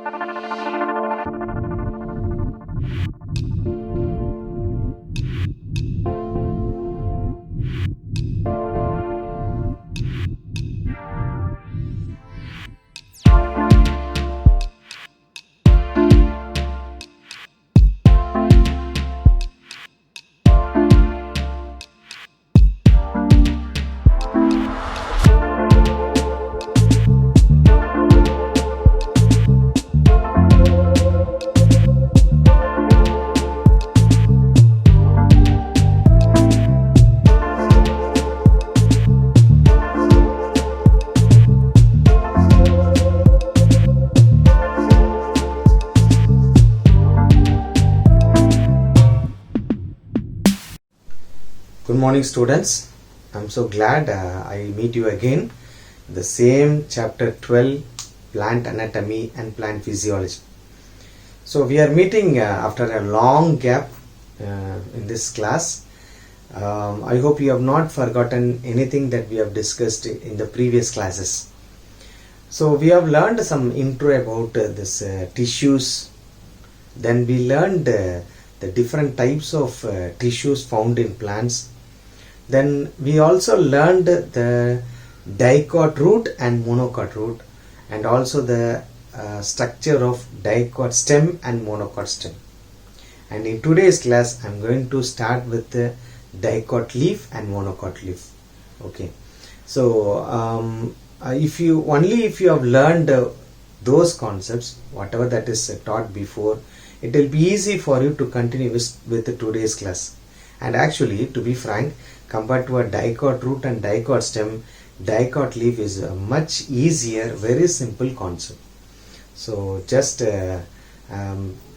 Good morning, students. I'm so glad I meet you again. The same chapter 12, plant anatomy and plant physiology. So we are meeting after a long gap in this class. I hope you have not forgotten anything that we have discussed in the previous classes. So we have learned some intro about this tissues. Then we learned the different types of tissues found in plants. Then we also learned the dicot root and monocot root, and also the structure of dicot stem and monocot stem. And in today's class I am going to start with the dicot leaf and monocot leaf. Okay, so if you have learned those concepts, whatever that is taught before, it will be easy for you to continue with today's class. And actually, to be frank, compared to a dicot root and dicot stem, dicot leaf is a much easier, very simple concept. So just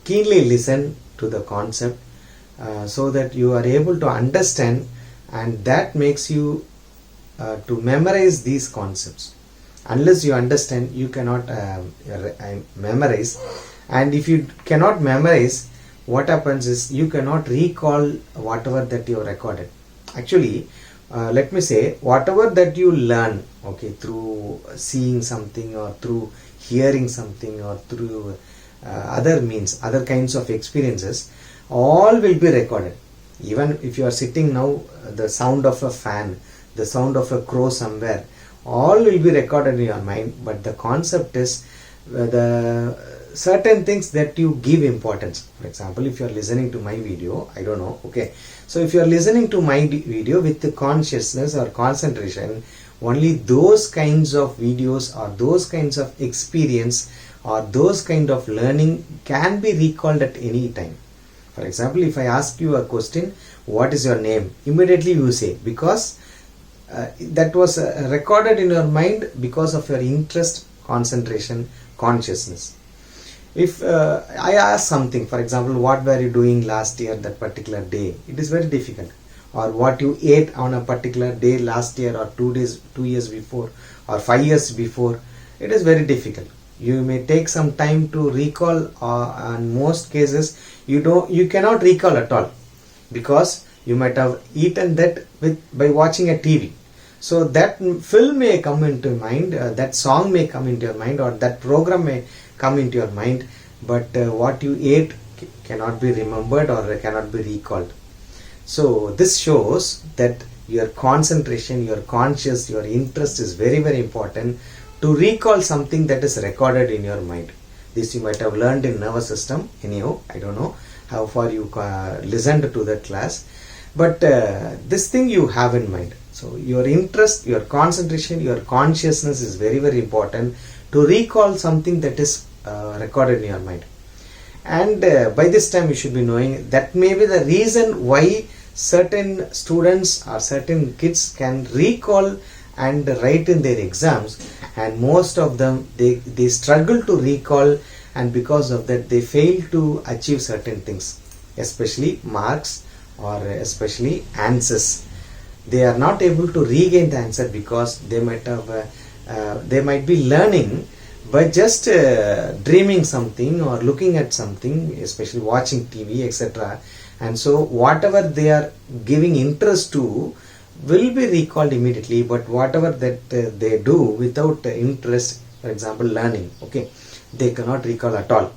keenly listen to the concept so that you are able to understand, and that makes you to memorize these concepts. Unless you understand, you cannot memorize. And if you cannot memorize, what happens is you cannot recall whatever that you have recorded. Actually, let me say, whatever that you learn, okay, through seeing something or through hearing something or through other means, other kinds of experiences, all will be recorded. Even if you are sitting now, the sound of a fan, the sound of a crow somewhere, all will be recorded in your mind. But the concept is the certain things that you give importance. For example, if you are listening to my video, I don't know, okay, so if you are listening to my video with the consciousness or concentration, only those kinds of videos or those kinds of experience or those kind of learning can be recalled at any time. For example, if I ask you a question, what is your name? Immediately you say, because that was recorded in your mind because of your interest, concentration, consciousness. If I ask something, for example, what were you doing last year, that particular day, it is very difficult. Or what you ate on a particular day last year or 2 years before or 5 years before, it is very difficult. You may take some time to recall, in most cases you cannot recall at all, because you might have eaten that by watching a TV. So that film may come into mind, that song may come into your mind, or that program may come into your mind, but what you ate cannot be remembered or cannot be recalled. So this shows that your concentration, your conscious, your interest is very, very important to recall something that is recorded in your mind. This you might have learned in nervous system. Anyhow, I don't know how far you listened to that class, but this thing you have in mind. So your interest, your concentration, your consciousness is very, very important to recall something that is recorded in your mind. And by this time you should be knowing that may be the reason why certain students or certain kids can recall and write in their exams, and most of them they struggle to recall, and because of that they fail to achieve certain things, especially marks or especially answers. They are not able to regain the answer because they might be learning by just dreaming something or looking at something, especially watching TV, etc. And so whatever they are giving interest to will be recalled immediately, but whatever that they do without interest, for example learning, okay, they cannot recall at all.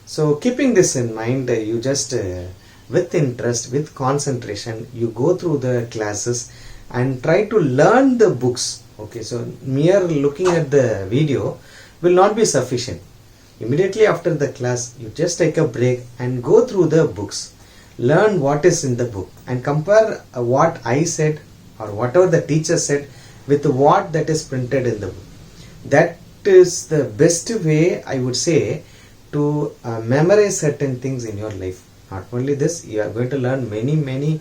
So keeping this in mind, you just with interest, with concentration, you go through the classes and try to learn the books. Okay, so mere looking at the video will not be sufficient. Immediately after the class, you just take a break and go through the books. Learn what is in the book and compare what I said or whatever the teacher said with what that is printed in the book. That is the best way, I would say, to memorize certain things in your life. Not only this, you are going to learn many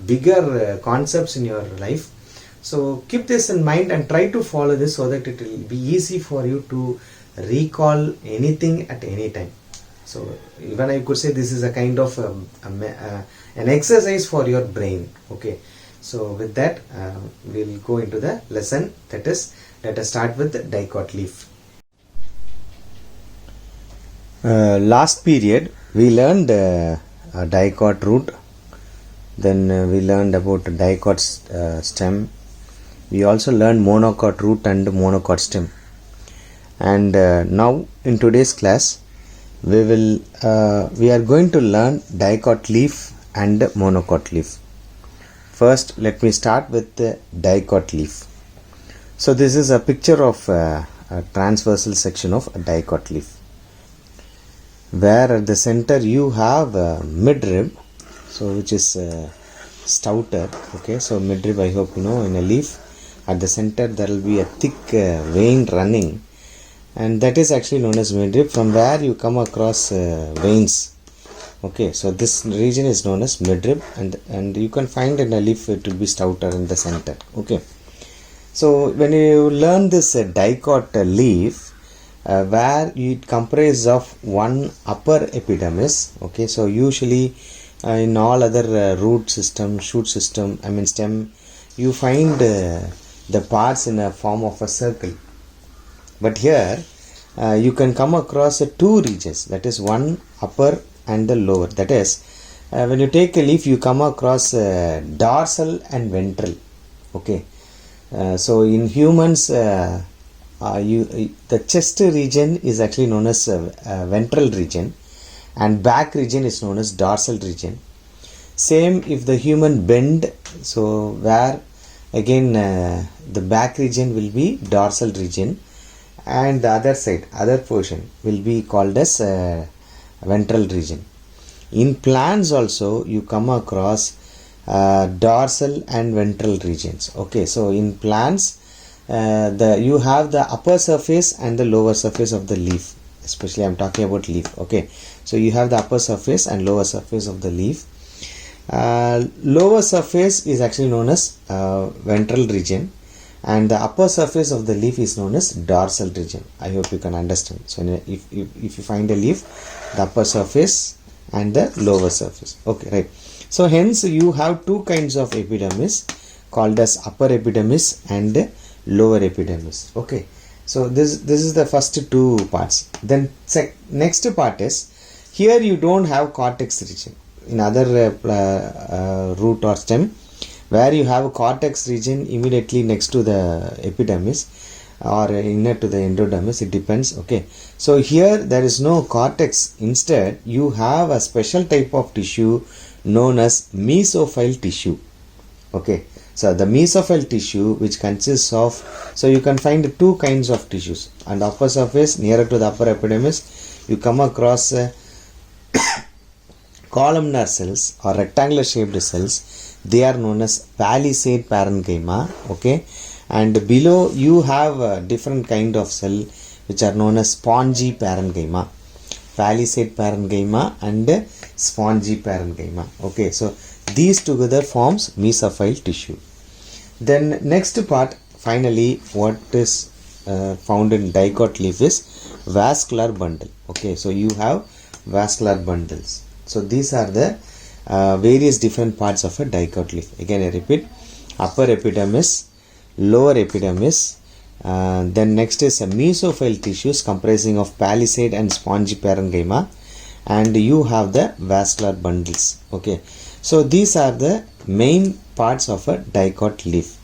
bigger concepts in your life. So keep this in mind and try to follow this so that it will be easy for you to recall anything at any time. So even I could say this is a kind of an exercise for your brain. Okay, so with that we'll go into the lesson. That is, let us start with the Dicot leaf. Last period we learned Dicot root, then we learned about Dicot stem. We also learned Monocot root and Monocot stem, and now in today's class we are going to learn Dicot leaf and Monocot leaf. First, let me start with the Dicot leaf. So this is a picture of a transversal section of a Dicot leaf, where at the center you have a midrib, so which is stouter. Okay, so midrib, I hope you know, in a leaf at the center there will be a thick vein running, and that is actually known as midrib, from where you come across veins. Okay, so this region is known as midrib, and you can find in a leaf it will be stouter in the center. Okay, so when you learn this Dicot leaf, where it comprises of one upper epidermis. Okay, so usually in all other root system, shoot system, I mean stem, you find the parts in a form of a circle, but here you can come across two regions, that is one upper and the lower. That is, when you take a leaf, you come across dorsal and ventral. Okay, so in humans the chest region is actually known as ventral region, and back region is known as dorsal region. Same if the human bend, so where again the back region will be dorsal region, and the other side, other portion will be called as ventral region. In plants also you come across dorsal and ventral regions. Okay, so in plants you have the upper surface and the lower surface of the leaf. Especially I am talking about leaf. Okay, so you have the upper surface and lower surface of the leaf. Lower surface is actually known as ventral region, and the upper surface of the leaf is known as dorsal region. I hope you can understand. So if you find a leaf, the upper surface and the lower surface. Okay, right. So hence you have two kinds of epidermis called as upper epidermis and lower epidermis. Okay, so this is the first two parts. Then next part is, here you don't have cortex region. In other root or stem, where you have a cortex region immediately next to the epidermis or inner to the endodermis, it depends. Okay, so here there is no cortex. Instead you have a special type of tissue known as mesophile tissue. Okay, so the mesophile tissue, which consists of, so you can find two kinds of tissues. On the upper surface nearer to the upper epidermis, you come across columnar cells or rectangular shaped cells. They are known as palisade parenchyma. Okay, and below you have a different kind of cell which are known as spongy parenchyma. Palisade parenchyma and spongy parenchyma. Okay, so these together forms mesophile tissue. Then next part, finally, what is found in Dicot leaf is vascular bundle. Okay, so you have vascular bundles. So these are the various different parts of a Dicot leaf. Again I repeat, upper epidermis, lower epidermis, then next is a mesophile tissues comprising of palisade and spongy parenchyma, and you have the vascular bundles. Okay, so these are the main parts of a Dicot leaf.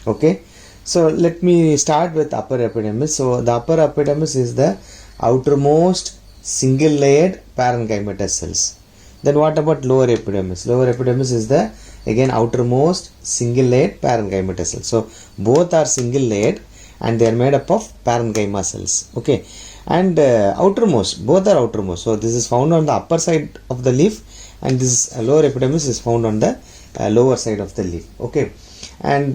Okay, So let me start with upper epidermis. So the upper epidermis is the outermost single layered parenchymatous cells. Then what about lower epidermis? Lower epidermis is the again outermost single layered parenchymatous cells. So both are single layered and they are made up of parenchyma cells. Okay, and outermost, both are outermost. So this is found on the upper side of the leaf, and this lower epidermis is found on the lower side of the leaf. Okay, and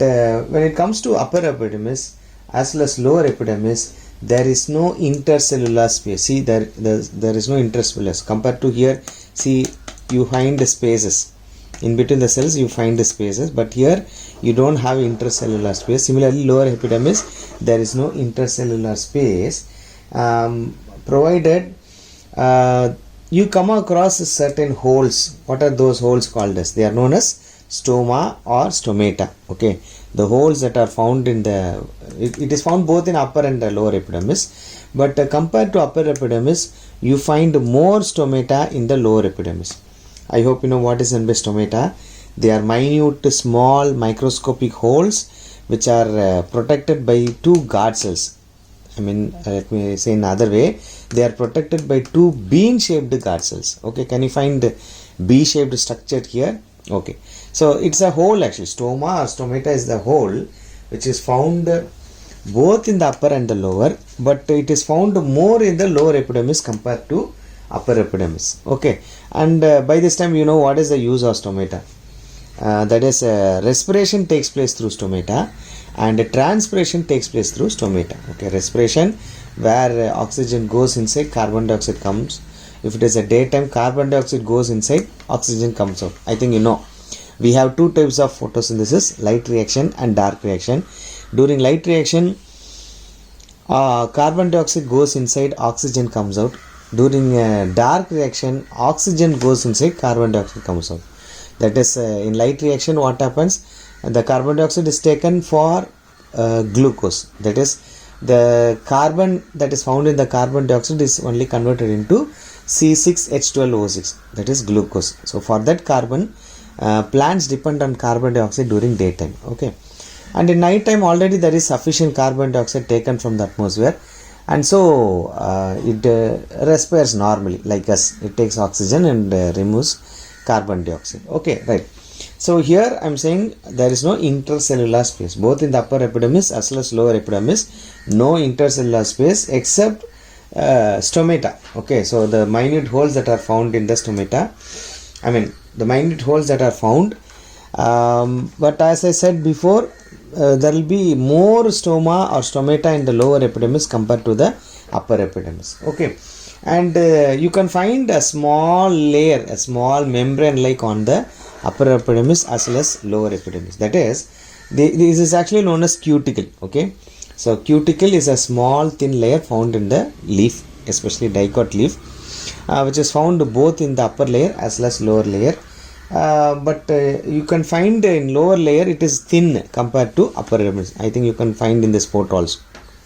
when it comes to upper epidermis as well as lower epidermis, there is no intercellular space. See, there is no intercellular compared to here. See, you find the spaces in between the cells, you find the spaces, but here you don't have intercellular space. Similarly, lower epidermis, there is no intercellular space, provided you come across certain holes. What are those holes called as? They are known as stoma or stomata. Okay, the holes that are found in the it is found both in upper and the lower epidermis, but compared to upper epidermis, you find more stomata in the lower epidermis. I hope you know what is meant by stomata. They are minute, small, microscopic holes which are protected by two guard cells. I mean, let me say in another way, they are protected by two bean-shaped guard cells. Okay, can you find B-shaped structure here? Okay, so it's a hole actually. Stoma or stomata is the hole which is found both in the upper and the lower, but it is found more in the lower epidermis compared to upper epidermis. Okay, and by this time you know what is the use of stomata. That is, respiration takes place through stomata and transpiration takes place through stomata. Okay, respiration where oxygen goes inside, carbon dioxide comes. If it is a daytime, carbon dioxide goes inside, oxygen comes out. I think you know. We have two types of photosynthesis, light reaction and dark reaction. During light reaction, carbon dioxide goes inside, oxygen comes out. During dark reaction, oxygen goes inside, carbon dioxide comes out. That is, in light reaction, what happens? The carbon dioxide is taken for glucose. That is, the carbon that is found in the carbon dioxide is only converted into C6H12O6. That is glucose. So for that carbon, plants depend on carbon dioxide during daytime. Okay, and in night time already there is sufficient carbon dioxide taken from the atmosphere, and so it respires normally like us. It takes oxygen and removes carbon dioxide. Okay, right. So here I am saying there is no intercellular space both in the upper epidermis as well as lower epidermis. No intercellular space except stomata. Okay, so the minute holes that are found in the stomata, I mean the minute holes that are found, but as I said before, there will be more stoma or stomata in the lower epidermis compared to the upper epidermis. Okay, and you can find a small layer, a small membrane like on the upper epidermis as well as lower epidermis. That is, this is actually known as cuticle. Okay, so cuticle is a small thin layer found in the leaf, especially dicot leaf, which is found both in the upper layer as well as lower layer. But you can find in lower layer it is thin compared to upper epidermis. I think you can find in this photo also,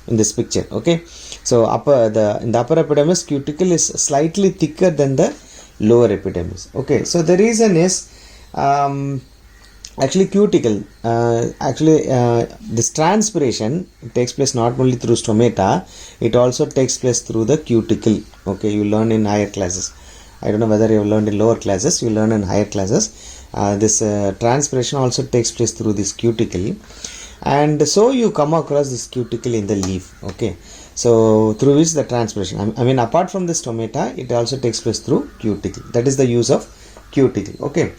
in this picture. Okay, so in the upper epidermis, cuticle is slightly thicker than the lower epidermis. Okay, so the reason is actually cuticle, this transpiration takes place not only through stomata, it also takes place through the cuticle. Okay, you learn in higher classes. I don't know whether you have learned in lower classes, you learn in higher classes. This transpiration also takes place through this cuticle, and so you come across this cuticle in the leaf. Okay, so through which the transpiration, I mean apart from the stomata, it also takes place through cuticle. That is the use of cuticle. Okay,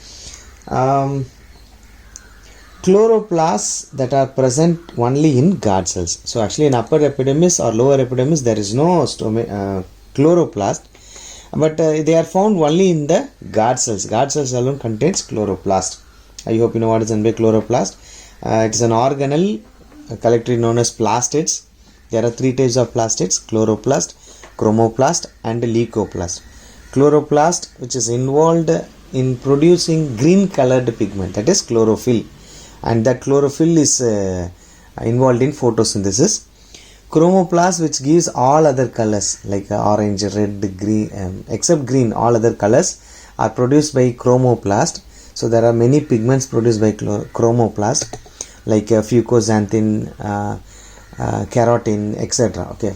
chloroplasts that are present only in guard cells. So actually in upper epidermis or lower epidermis there is no chloroplast, but they are found only in the guard cells. Guard cells alone contains chloroplast. I hope you know what is meant by chloroplast. It is an organelle collectively known as plastids. There are three types of plastids: chloroplast, chromoplast and leucoplast. Chloroplast, which is involved in producing green colored pigment, that is chlorophyll, and that chlorophyll is involved in photosynthesis. Chromoplast, which gives all other colors like orange, red, green, except green, all other colors are produced by chromoplast. So there are many pigments produced by chromoplast. like fucoxanthin, keratin, etc. Okay.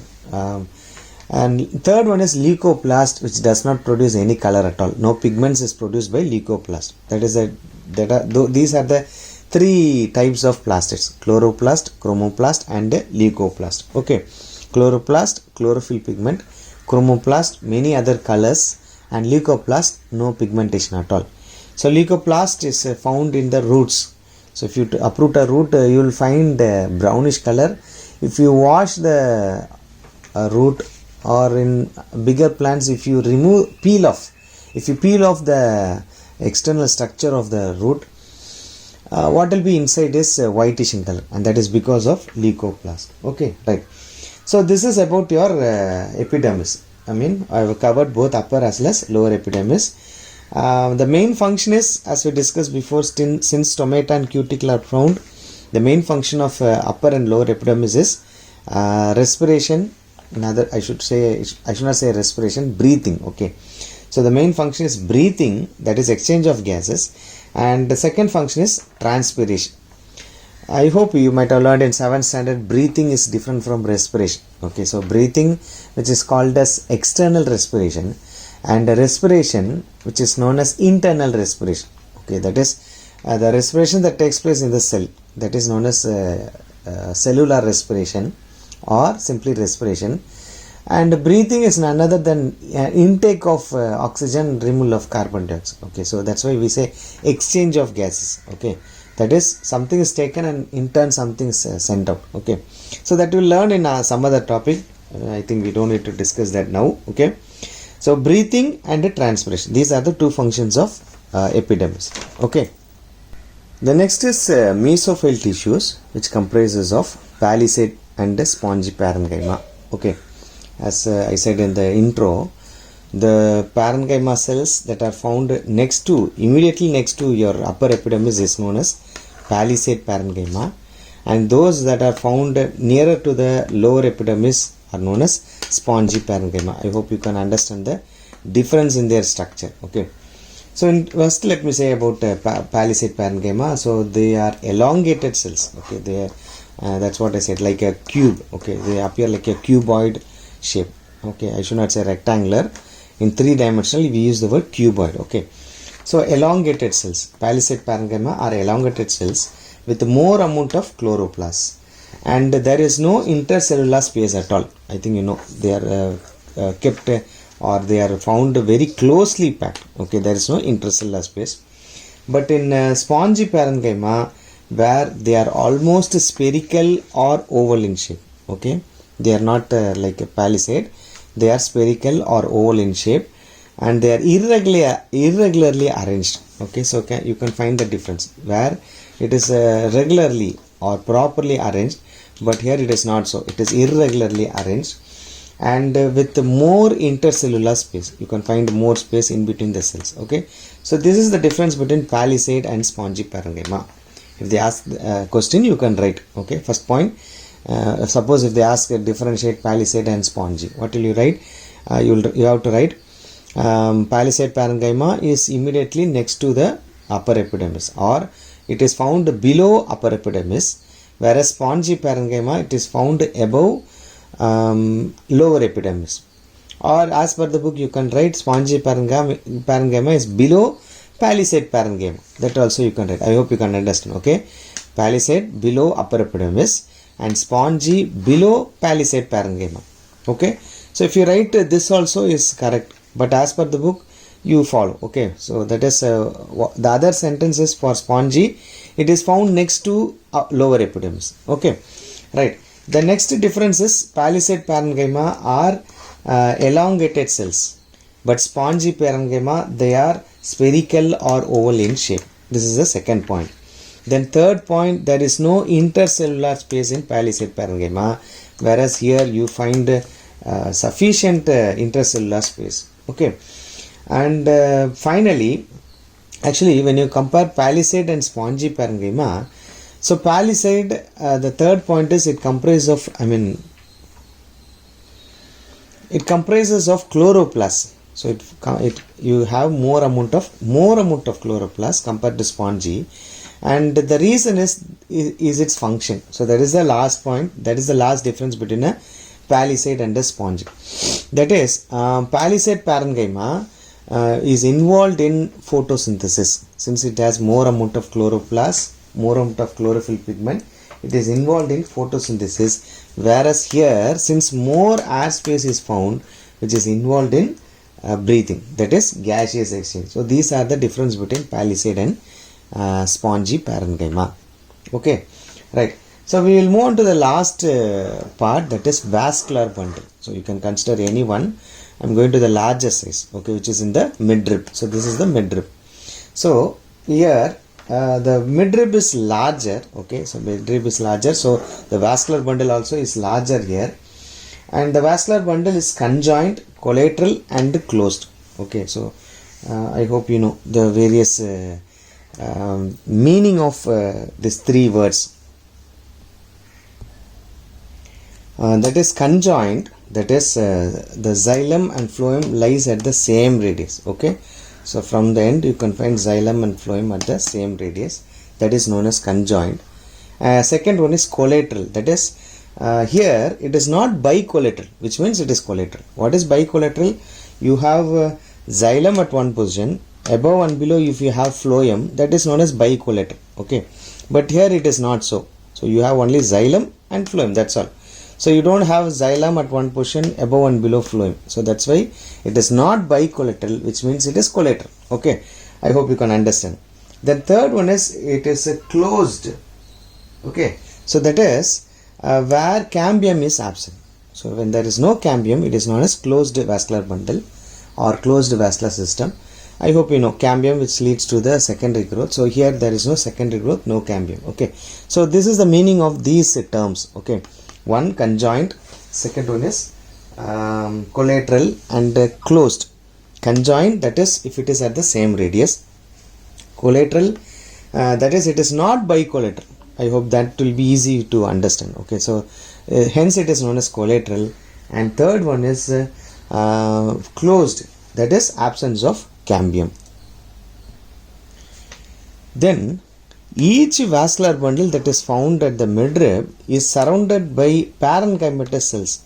And third one is leucoplast, which does not produce any color at all. No pigments is produced by leucoplast. These are the three types of plastids: chloroplast, chromoplast, and leucoplast. Okay, chloroplast, chlorophyll pigment; chromoplast, many other colors; and leucoplast, no pigmentation at all. So leucoplast is found in the roots. So if you uproot a root, you will find brownish color. If you wash the root, or in bigger plants, if you peel off the external structure of the root, what will be inside is whitish in color, and that is because of leucoplast. Okay, right. So this is about your epidermis. I have covered both upper as well as lower epidermis. The main function is, as we discussed before, since stomata and cuticle are found, the main function of upper and lower epidermis is respiration. I should not say respiration, breathing. Okay, so the main function is breathing, that is exchange of gases, and the second function is transpiration. I hope you might have learned in 7th standard, breathing is different from respiration. Okay, so breathing, which is called as external respiration, and respiration, which is known as internal respiration. Okay, that is the respiration that takes place in the cell, that is known as cellular respiration, or simply respiration. And breathing is none other than intake of oxygen, removal of carbon dioxide. Okay, so that's why we say exchange of gases. Okay, that is, something is taken and in turn something is sent out. Okay, so that we'll learn in some other topic. I think we don't need to discuss that now. Okay, so breathing and transpiration, these are the two functions of epidermis. Okay, the next is mesophyll tissues, which comprises of palisade and spongy parenchyma. Okay, as I said in the intro, the parenchyma cells that are found immediately next to your upper epidermis is known as palisade parenchyma, and those that are found nearer to the lower epidermis are known as spongy parenchyma. I hope you can understand the difference in their structure. Okay, so first let me say about palisade parenchyma. So they are elongated cells. Okay, that's what I said, like a cube. Okay, they appear like a cuboid shape. Okay, I should not say rectangular. In 3-dimensional, we use the word cuboid. Okay, so elongated cells, palisade parenchyma are elongated cells with more amount of chloroplasts, and there is no intercellular space at all. I think you know they are kept or they are found very closely packed. Okay, there is no intercellular space. But in spongy parenchyma, where they are almost spherical or oval in shape. Okay, they are not like a palisade, they are spherical or oval in shape, and they are irregularly arranged. Okay, so you can find the difference where it is regularly or properly arranged, but here it is not so. It is irregularly arranged, and with more intercellular space. You can find more space in between the cells. Okay, so this is the difference between palisade and spongy parenchyma. If they ask a question, you can write. Okay, first point, suppose if they ask differentiate palisade and spongy, what will you write? You have to write palisade parenchyma is immediately next to the upper epidermis, or it is found below upper epidermis, whereas spongy parenchyma, it is found above lower epidermis. Or as per the book, you can write spongy parenchyma is below palisade parenchyma. That also you can write. I hope you can understand. Okay, palisade below upper epidermis and spongy below palisade parenchyma. Okay, so if you write this also is correct, but as per the book you follow. Okay, so that is the other sentence is for spongy, it is found next to lower epidermis. Okay, right. The next difference is palisade parenchyma are elongated cells, but spongy parenchyma, they are spherical or oval in shape. This is the second point. Then third point, there is no intercellular space in palisade parenchyma, whereas here you find sufficient intercellular space. Okay, and finally, actually when you compare palisade and spongy parenchyma, so palisade, the third point is it comprises of chloroplasts. So you have more amount of chloroplasts compared to spongy, and the reason is its function. So that is the last point, that is the last difference between a palisade and a sponge. That is, palisade parenchyma is involved in photosynthesis. Since it has more amount of chloroplast, more amount of chlorophyll pigment, it is involved in photosynthesis, whereas here, since more air space is found, which is involved in breathing, that is gaseous exchange. So these are the difference between palisade and spongy parenchyma. Okay, right. So we will move on to the last part, that is vascular bundle. So you can consider any one. I am going to the larger size, okay, which is in the midrib. So this is the midrib. So here the midrib is larger, okay, so midrib is larger, so the vascular bundle also is larger here, and the vascular bundle is conjoined, collateral and closed. Okay, so I hope you know the various meaning of these three words. That is conjoined, that is the xylem and phloem lies at the same radius. Okay, so from the end you can find xylem and phloem at the same radius, that is known as conjoined. Second one is collateral, that is here it is not bicollateral, which means it is collateral. What is bicollateral? You have xylem at one position, above and below if you have phloem, that is known as bicollateral. Okay, but here it is not so. So you have only xylem and phloem, that's all. So you don't have xylem at one position, above and below phloem. So that's why it is not bicollateral, which means it is collateral. Okay, I hope you can understand. The third one is it is closed. Okay, so that is where cambium is absent. So when there is no cambium, it is known as closed vascular bundle or closed vascular system. I hope you know cambium, which leads to the secondary growth. So here there is no secondary growth, no cambium. Okay, so this is the meaning of these terms. Okay, one conjoined, second one is collateral and closed. Conjoined, that is if it is at the same radius. Collateral, that is it is not bicollateral. I hope that will be easy to understand. Okay, so hence it is known as collateral. And third one is closed, that is absence of cambium. Then each vascular bundle that is found at the midrib is surrounded by parenchymatous cells.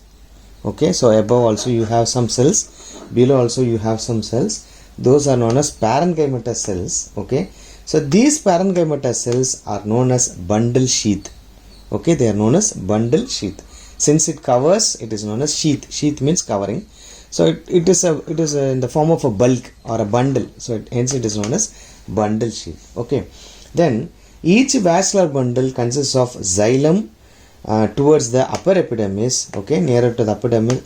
Okay, so above also you have some cells, below also you have some cells. Those are known as parenchymatous cells. Okay, so these parenchymatous cells are known as bundle sheath. Okay, they are known as bundle sheath. Since it covers, it is known as sheath. Sheath means covering. So it is in the form of a bulk or a bundle. So hence it is known as bundle sheath. Okay. Then each vascular bundle consists of xylem towards the upper epidermis. Okay, nearer to the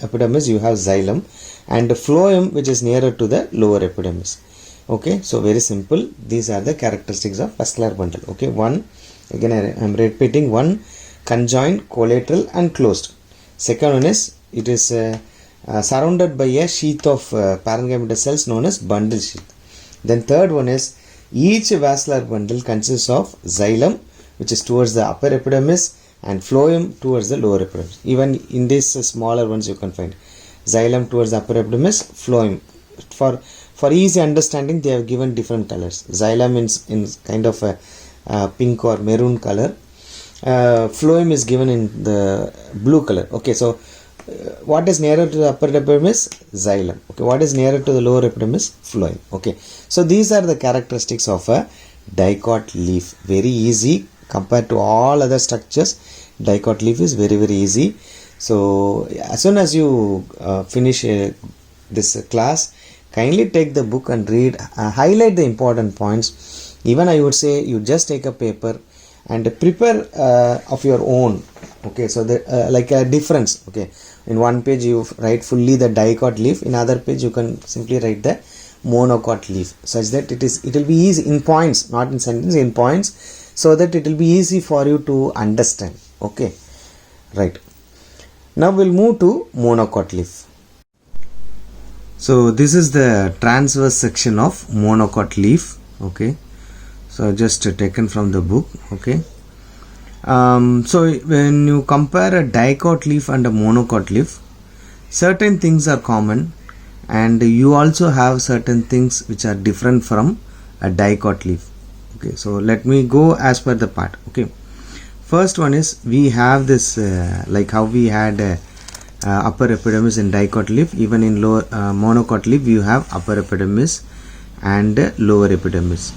epidermis you have xylem, and phloem, which is nearer to the lower epidermis. Okay, so very simple. These are the characteristics of vascular bundle. Okay, one, again I am repeating, one conjoined, collateral and closed. Second one is it is surrounded by a sheath of parenchymatous cells known as bundle sheath. Then third one is each vascular bundle consists of xylem, which is towards the upper epidermis, and phloem towards the lower epidermis. Even in these smaller ones you can find xylem towards the upper epidermis, phloem. For easy understanding, they have given different colors. Xylem in kind of a pink or maroon color. Phloem is given in the blue color. Okay, so what is nearer to the upper epidermis? Xylem. Okay, what is nearer to the lower epidermis? Phloem. Okay, so these are the characteristics of a dicot leaf. Very easy compared to all other structures. Dicot leaf is very easy. So as soon as you finish this class, kindly take the book and read, highlight the important points. Even I would say you just take a paper and prepare of your own. Okay, so like a difference. Okay, in one page you write fully the dicot leaf, in other page you can simply write the monocot leaf, such that it will be easy in points, not in sentence, in points, so that it will be easy for you to understand. Okay, right. Now we'll move to monocot leaf. So this is the transverse section of monocot leaf. Okay, so just taken from the book. Okay, so when you compare a dicot leaf and a monocot leaf, certain things are common, and you also have certain things which are different from a dicot leaf. Okay, so let me go as per the part. Okay, first one is we have this like how we had upper epidermis in dicot leaf, even in lower monocot leaf you have upper epidermis and lower epidermis.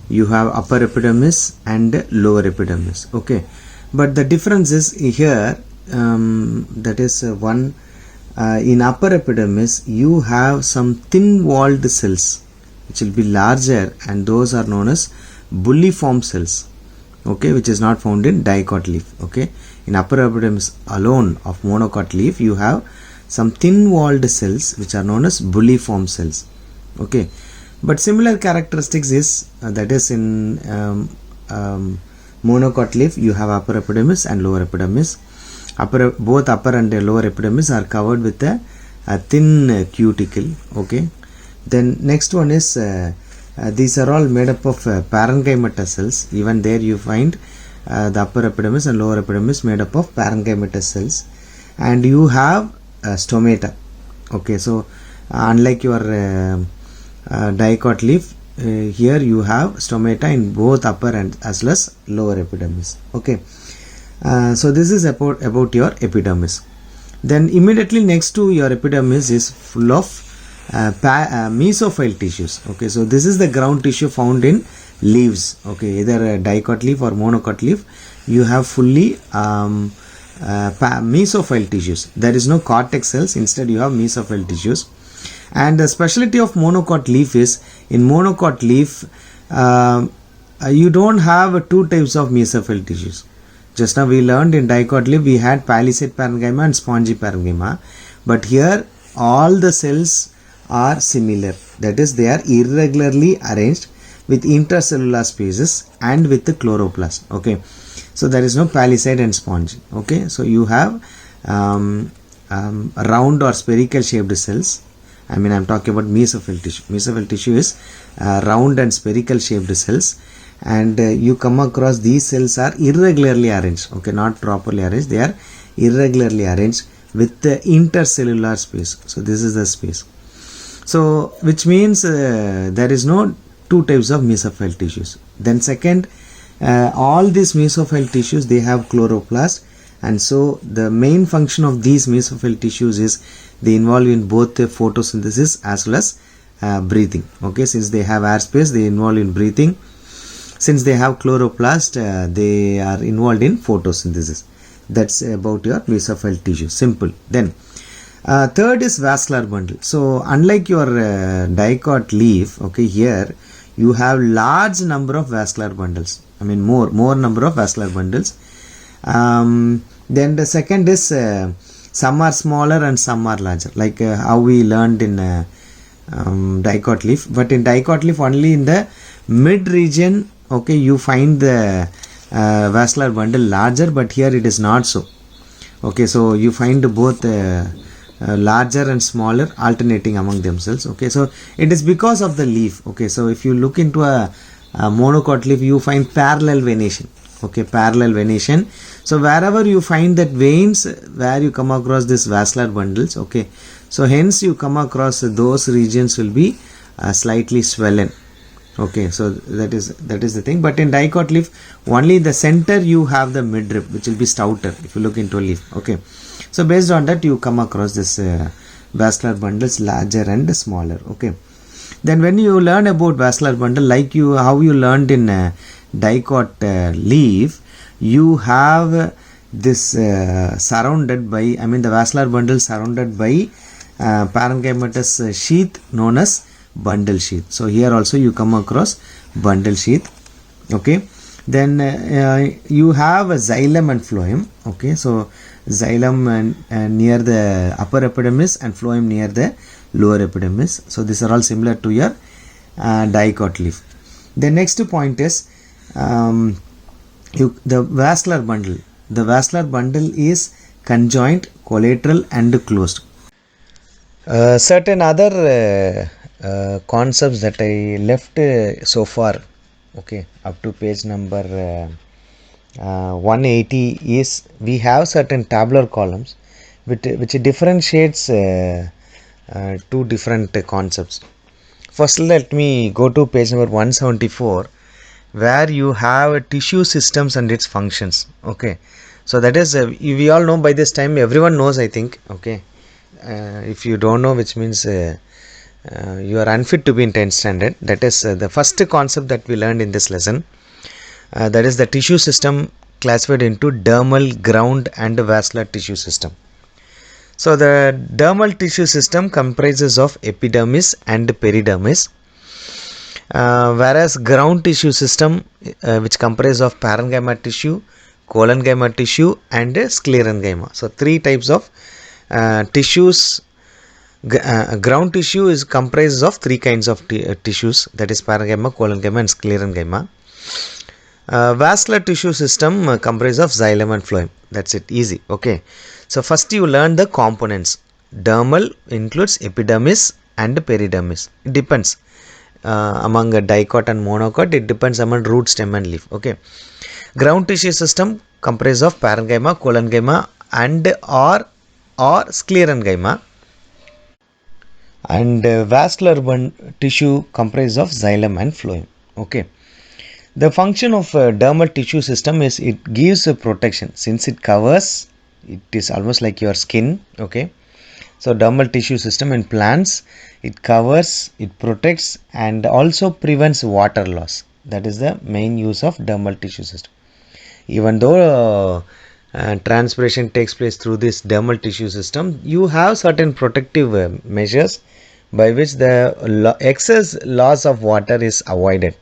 You have upper epidermis and lower epidermis. Okay, but the difference is here, that is one, in upper epidermis you have some thin walled cells which will be larger, and those are known as bulliform cells, okay, which is not found in dicot leaf. Okay, in upper epidermis alone of monocot leaf you have some thin walled cells which are known as bulliform cells. Okay, but similar characteristics is that is in monocot leaf you have upper epidermis and lower epidermis. Both upper and lower epidermis are covered with a thin cuticle. Okay, then next one is these are all made up of parenchymatous cells. Even there you find the upper epidermis and lower epidermis made up of parenchymatous cells, and you have stomata. Okay, so unlike your dicot leaf, here you have stomata in both upper and as well as lower epidermis. Okay, so this is about your epidermis. Then immediately next to your epidermis is full of mesophile tissues. Okay, so this is the ground tissue found in leaves. Okay, either a dicot leaf or monocot leaf, you have fully mesophile tissues. There is no cortex cells, instead you have mesophile tissues. And the specialty of monocot leaf is, in monocot leaf you don't have two types of mesophile tissues. Just now we learned in dicot leaf we had palisade parenchyma and spongy parenchyma, but here all the cells are similar, that is they are irregularly arranged with intercellular spaces and with the chloroplast. Okay, so there is no palisade and spongy. Okay, so you have round or spherical shaped cells. I mean, I'm talking about mesophile tissue. Mesophile tissue is round and spherical shaped cells, and you come across these cells are irregularly arranged. Okay, not properly arranged, they are irregularly arranged with the intercellular space. So this is the space. So which means there is no two types of mesophile tissues. Then second, all these mesophile tissues they have chloroplast, and so the main function of these mesophile tissues is they involve in both the photosynthesis as well as breathing. Okay, since they have air space they involve in breathing. Since they have chloroplast they are involved in photosynthesis. That's about your mesophile tissue. Simple. Then third is vascular bundle. So unlike your dicot leaf, okay, here you have large number of vascular bundles. I mean more number of vascular bundles. Then the second is some are smaller and some are larger, like how we learned in dicot leaf. But in dicot leaf only in the mid region, okay, you find the vascular bundle larger, but here it is not so. Okay, so you find both larger and smaller alternating among themselves. Okay, so it is because of the leaf. Okay, so if you look into a monocot leaf you find parallel venation. Okay, parallel venation. So wherever you find that veins where you come across this vascular bundles, okay, so hence you come across those regions will be slightly swollen. Okay, so that is the thing. But in dicot leaf only the center you have the midrib which will be stouter if you look into a leaf. Okay, so based on that you come across this vascular bundles larger and smaller. Okay, then when you learn about vascular bundle, like how you learned in dicot leaf, you have this surrounded by, I mean the vascular bundle surrounded by parenchymatous sheath known as bundle sheath. So here also you come across bundle sheath. Okay, then you have a xylem and phloem. Okay, so xylem near the upper epidermis and phloem near the lower epidermis. So these are all similar to your dicot leaf. The next point is the vascular bundle. The vascular bundle is conjoint, collateral and closed. Certain other concepts that I left so far, okay, up to page number 180 is we have certain tabular columns which differentiates two different concepts. First, let me go to page number 174, where you have tissue systems and its functions. Okay, so that is we all know by this time. Everyone knows, I think. Okay, if you don't know, which means you are unfit to be in 10th standard. That is the first concept that we learned in this lesson. That is the tissue system classified into dermal, ground, and vascular tissue system. So the dermal tissue system comprises of epidermis and peridermis, whereas ground tissue system which comprises of parenchyma tissue, collenchyma tissue, and sclerenchyma. So three types of tissues. Ground tissue is comprises of three kinds of tissues, that is parenchyma, collenchyma, and sclerenchyma. Vascular tissue system comprises of xylem and phloem. That's it, easy. Okay, so first you learn the components. Dermal includes epidermis and peridermis. It depends among dicot and monocot. It depends among root, stem, and leaf. Okay, ground tissue system comprises of parenchyma, collenchyma, and or sclerenchyma. And vascular tissue comprises of xylem and phloem. Okay. The function of dermal tissue system is it gives a protection, since it covers, it is almost like your skin. Okay, so dermal tissue system in plants, it covers, it protects, and also prevents water loss. That is the main use of dermal tissue system. Even though transpiration takes place through this dermal tissue system, you have certain protective measures by which the excess loss of water is avoided.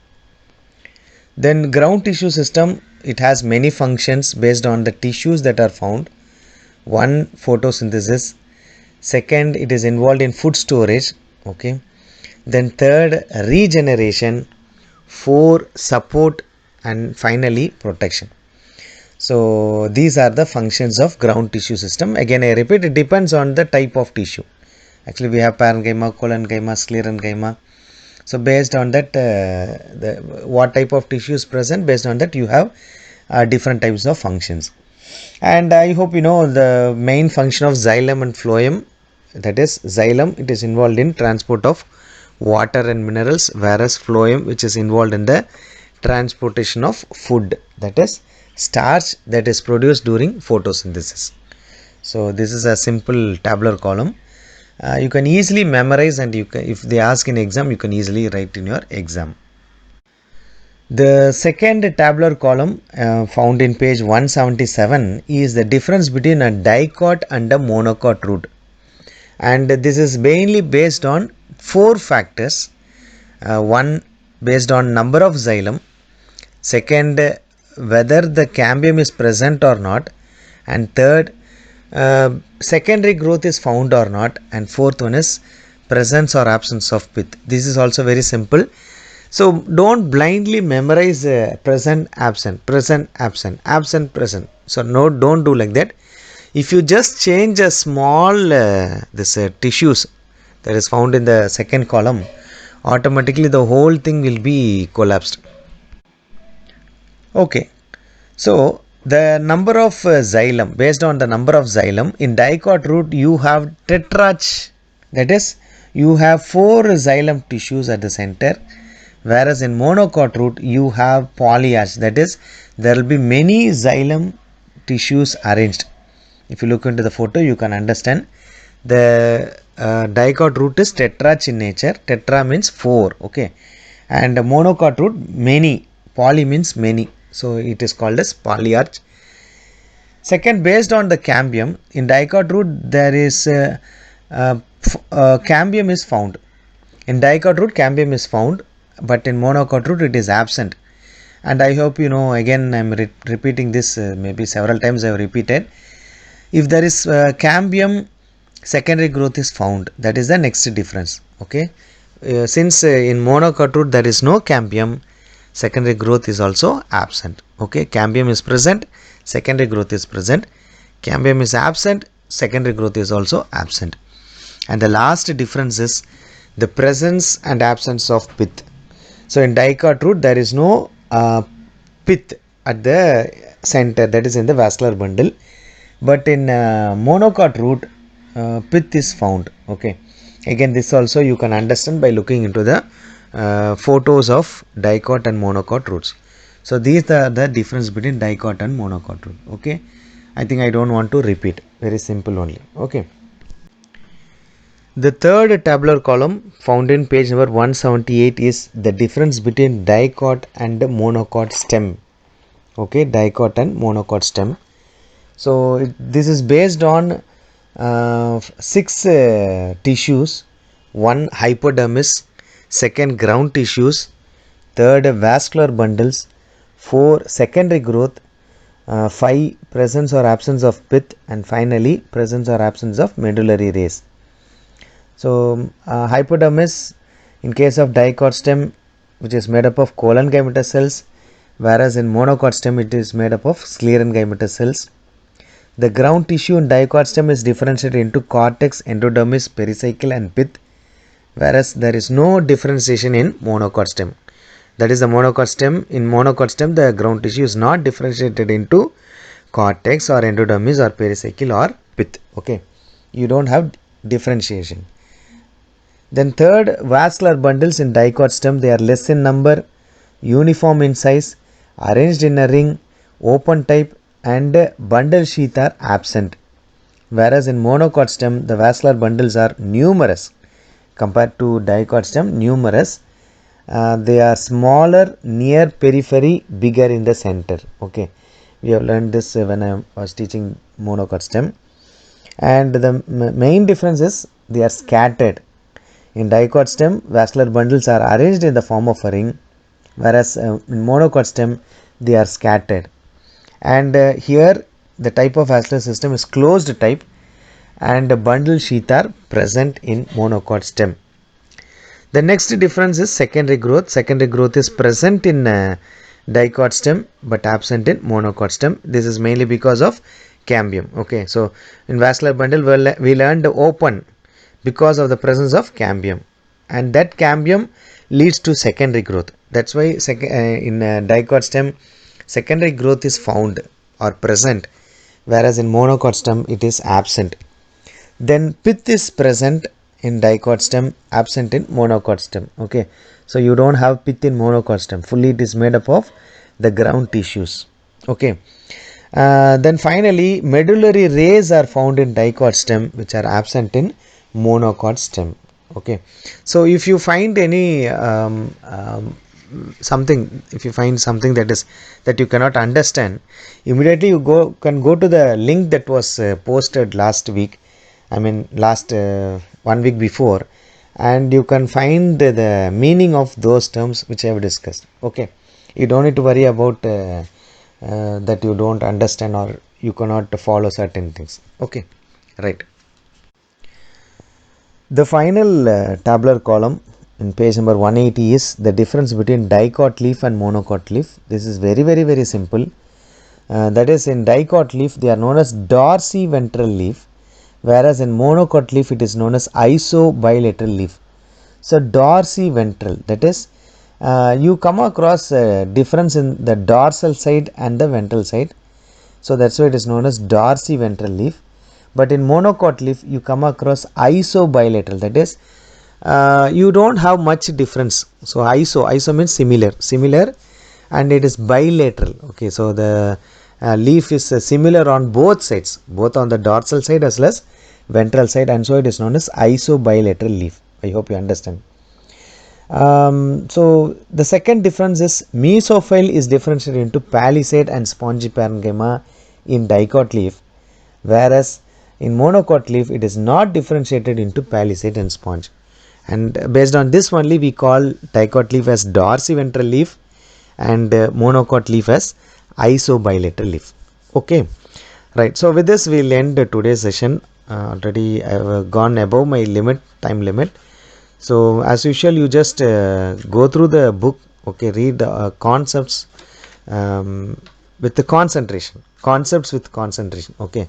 Then ground tissue system, it has many functions based on the tissues that are found. One, photosynthesis. Second, it is involved in food storage. Okay. Then third, regeneration. Four, support, and finally protection. So these are the functions of ground tissue system. Again, I repeat, it depends on the type of tissue. Actually, we have parenchyma, collenchyma, sclerenchyma. So based on that, what type of tissue is present, based on that you have different types of functions. And I hope you know the main function of xylem and phloem. That is, xylem, it is involved in transport of water and minerals, whereas phloem, which is involved in the transportation of food, that is starch that is produced during photosynthesis. So this is a simple tabular column. You can easily memorize, and you can, if they ask in exam, you can easily write in your exam. The second tabular column found in page 177 is the difference between a dicot and a monocot root, and this is mainly based on four factors. One, based on number of xylem. Second, whether the cambium is present or not. And third, secondary growth is found or not. And fourth one is presence or absence of pith. This is also very simple. So don't blindly memorize present, absent, present, absent, absent, present. So no, don't do like that. If you just change a small tissues that is found in the second column, automatically the whole thing will be collapsed. Okay, so the number of xylem, based on the number of xylem, in dicot root you have tetrarch, that is you have four xylem tissues at the center, whereas in monocot root you have polyarch, that is there will be many xylem tissues arranged. If you look into the photo, you can understand the dicot root is tetrarch in nature. Tetra means four, okay, and monocot root many, poly means many, so it is called as polyarch. Second, based on the cambium, in dicot root there is cambium is found. In dicot root cambium is found, but in monocot root it is absent. And I hope you know, again I am repeating this, maybe several times I have repeated. If there is cambium, secondary growth is found. That is the next difference. Okay, since in monocot root there is no cambium, secondary growth is also absent. Okay, cambium is present, secondary growth is present. Cambium is absent, secondary growth is also absent. And the last difference is the presence and absence of pith. So in dicot root there is no pith at the center, that is in the vascular bundle, but in monocot root pith is found. Okay, Again, this also you can understand by looking into the photos of dicot and monocot roots. So these are the difference between dicot and monocot root. Okay, I think I don't want to repeat. Very simple only. Okay. The third tabular column found in page number 178 is the difference between dicot and monocot stem. Okay, dicot and monocot stem. So this is based on six tissues: one hypodermis, second ground tissues, third vascular bundles, four secondary growth, five presence or absence of pith, and finally presence or absence of medullary rays. So hypodermis in case of dicot stem, which is made up of colon gametous cells, whereas in monocot stem it is made up of scleron gametous cells. The ground tissue in dicot stem is differentiated into cortex, endodermis, pericycle and pith, whereas there is no differentiation in monocot stem. That is the monocot stem. In monocot stem the ground tissue is not differentiated into cortex or endodermis or pericycle or pith. Okay, you don't have differentiation. Then third, vascular bundles in dicot stem, they are less in number, uniform in size, arranged in a ring, open type, and bundle sheath are absent. Whereas in monocot stem the vascular bundles are numerous compared to dicot stem, numerous. They are smaller near periphery, bigger in the center. Okay, we have learned this when I was teaching monocot stem. And the main difference is they are scattered. In dicot stem, vascular bundles are arranged in the form of a ring, whereas in monocot stem they are scattered. And here the type of vascular system is closed type, and bundle sheath are present in monocot stem. The next difference is secondary growth. Secondary growth is present in dicot stem but absent in monocot stem. This is mainly because of cambium. Okay, so in vascular bundle we learned open because of the presence of cambium, and that cambium leads to secondary growth. That's why in dicot stem secondary growth is found or present, whereas in monocot stem it is absent. Then pith is present in dicot stem, absent in monocot stem. Okay, so you don't have pith in monocot stem. Fully it is made up of the ground tissues. Okay, then finally medullary rays are found in dicot stem which are absent in monocot stem. Okay, so if you find any something, if you find something that you cannot understand, immediately you can go to the link that was posted last week, I mean last 1 week before, and you can find the meaning of those terms which I have discussed. Okay, you don't need to worry about that you don't understand or you cannot follow certain things. Okay, right. The final tabular column in page number 180 is the difference between dicot leaf and monocot leaf. This is very simple. That is, in dicot leaf they are known as dorsiventral leaf, whereas in monocot leaf it is known as isobilateral leaf. So dorsiventral, that is, you come across a difference in the dorsal side and the ventral side, so that's why it is known as dorsiventral leaf. But in monocot leaf you come across isobilateral, that is, you don't have much difference. So iso means similar, and it is bilateral. Okay, so the leaf is similar on both sides, both on the dorsal side as well as ventral side, and so it is known as isobilateral leaf. I hope you understand. So the second difference is mesophile is differentiated into palisade and spongy parenchyma in dicot leaf, whereas in monocot leaf it is not differentiated into palisade and sponge, and based on this only we call dicot leaf as dorsiventral leaf and monocot leaf as isobilateral leaf. Okay, right. So with this we'll end today's session. Already I have gone above my time limit. So as usual you just go through the book. Okay, read concepts with the concentration, concepts with concentration. Okay,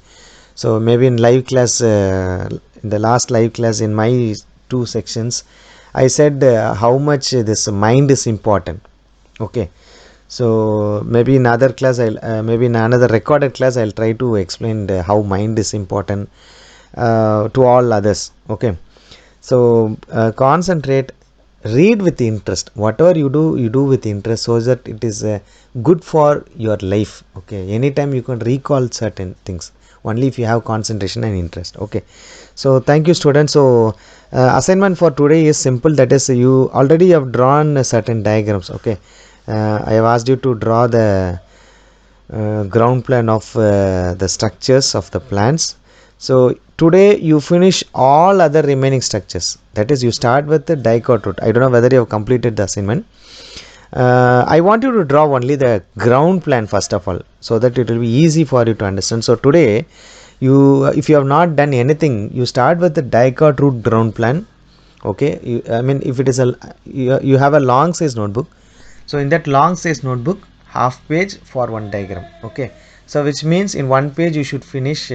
so maybe in live class, in the last live class in my 2 sections I said how much this mind is important. Okay, so maybe in other class maybe in another recorded class I'll try to explain how mind is important to all others. Okay, So concentrate, read with interest. Whatever you do with interest, so that it is good for your life. Okay, anytime you can recall certain things only if you have concentration and interest. Okay, so thank you students. So assignment for today is simple, that is you already have drawn certain diagrams. Okay, I have asked you to draw the ground plan of the structures of the plants. So today you finish all other remaining structures, that is you start with the dicot root. I don't know whether you have completed the assignment. I want you to draw only the ground plan first of all, so that it will be easy for you to understand. So today you, if you have not done anything, you start with the dicot root ground plan. Okay, I mean if it is a, you have a long size notebook, so in that long size notebook, half page for one diagram. Okay, so which means in one page you should finish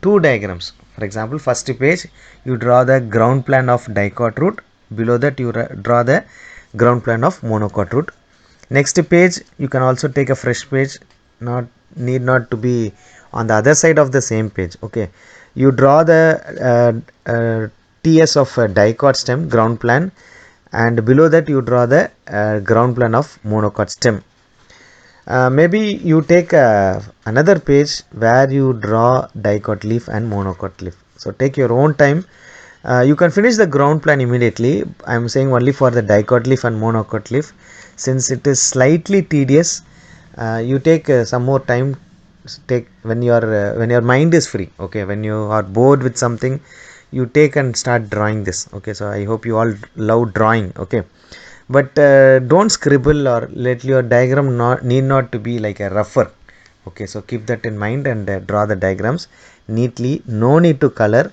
two diagrams. For example, first page you draw the ground plan of dicot root, below that you draw the ground plan of monocot root. Next page you can also take a fresh page, not need not to be on the other side of the same page. Okay, you draw the ts of dicot stem ground plan, and below that you draw the ground plan of monocot stem. Maybe you take another page where you draw dicot leaf and monocot leaf. So take your own time. You can finish the ground plan immediately. I am saying only for the dicot leaf and monocot leaf, since it is slightly tedious. You take some more time. Take when your mind is free. Okay, when you are bored with something, you take and start drawing this. Okay, so I hope you all love drawing. Okay, but don't scribble or let your diagram need not to be like a rougher. Okay, so keep that in mind and draw the diagrams neatly. No need to color.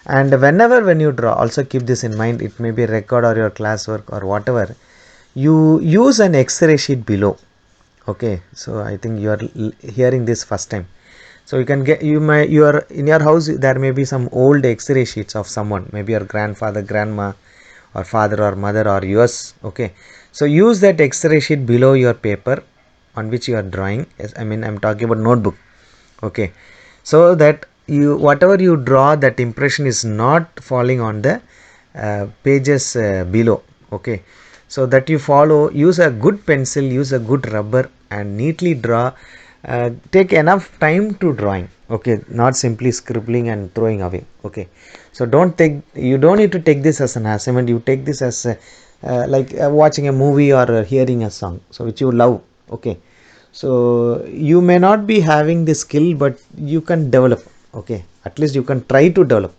And whenever when you draw, also keep this in mind, it may be record or your classwork or whatever, you use an x-ray sheet below. Okay, so I think you are hearing this first time. So you can get, you are in your house, there may be some old x-ray sheets of someone, maybe your grandfather, grandma, or father or mother or yours. Okay, so use that x-ray sheet below your paper on which you are drawing. Yes, I mean I'm talking about notebook. Okay, so that you, whatever you draw, that impression is not falling on the pages below. Okay, so that you follow, use a good pencil, use a good rubber and neatly draw. Take enough time to drawing. Okay, not simply scribbling and throwing away. Okay, so you don't need to take this as an assignment. You take this as like watching a movie or hearing a song, so which you love. Okay, so you may not be having the skill, but you can develop. Okay, at least you can try to develop,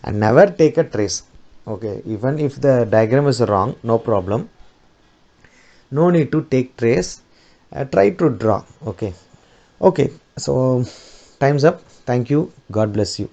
and never take a trace. Okay, even if the diagram is wrong, no problem, no need to take trace. Try to draw. Okay, okay, so time's up. Thank you. God bless you.